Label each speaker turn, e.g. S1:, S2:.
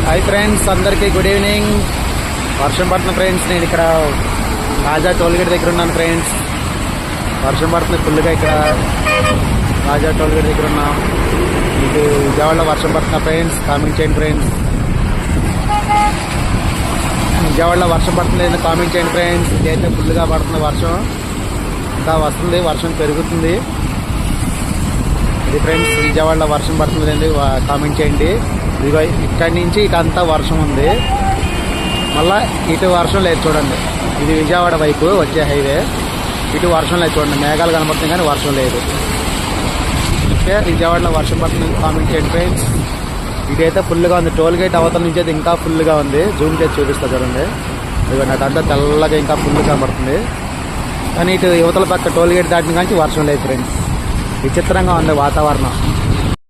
S1: Hi friends, అందరికీ good evening. వర్షం పడుతుంది ఫ్రెండ్స్. నేను ఇక్కడ రాజా టోల్గేట్ దగ్గర ఉన్నాను ఫ్రెండ్స్. వర్షం పడుతుంది ఫుల్గా. ఇక్కడ రాజా టోల్గేట్ దగ్గర ఉన్నాం. మీకు విజయవాడలో వర్షం పడుతున్నా ఫ్రెండ్స్, కామెంట్ చేయండి ఫ్రెండ్స్. విజయవాడలో వర్షం పడుతుంది లేదా కామెంట్ చేయండి ఫ్రెండ్స్. ఇదైతే ఫుల్గా పడుతుంది వర్షం, ఇంకా వస్తుంది, వర్షం పెరుగుతుంది. ఇది ఫ్రెండ్స్, విజయవాడలో వర్షం పడుతుంది లేదండి కామెంట్ చేయండి. ఇదిగో ఇక్కడి నుంచి ఇటంతా వర్షం ఉంది, మళ్ళీ ఇటు వర్షం లేదు చూడండి. ఇది విజయవాడ వైపు వచ్చే హైవే. ఇటు వర్షం లేదు చూడండి, మేఘాలు కనబడుతుంది కానీ వర్షం లేదు. ఓకే, విజయవాడలో వర్షం పడుతుంది కామెంట్ చేయండి ఫ్రెండ్స్. ఇటైతే ఫుల్గా ఉంది. టోల్ గేట్ అవతల నుంచి అయితే ఇంకా ఫుల్గా ఉంది. జూమ్ చేసి చూపిస్తా చూడండి. ఇదిగోండి అదంతా తెల్లగా ఇంకా ఫుల్ కనబడుతుంది, కానీ ఇటు యువతల పక్క టోల్ గేట్ దాటిన కానీ వర్షం లేదు ఫ్రెండ్స్. విచిత్రంగా ఉంది వాతావరణం.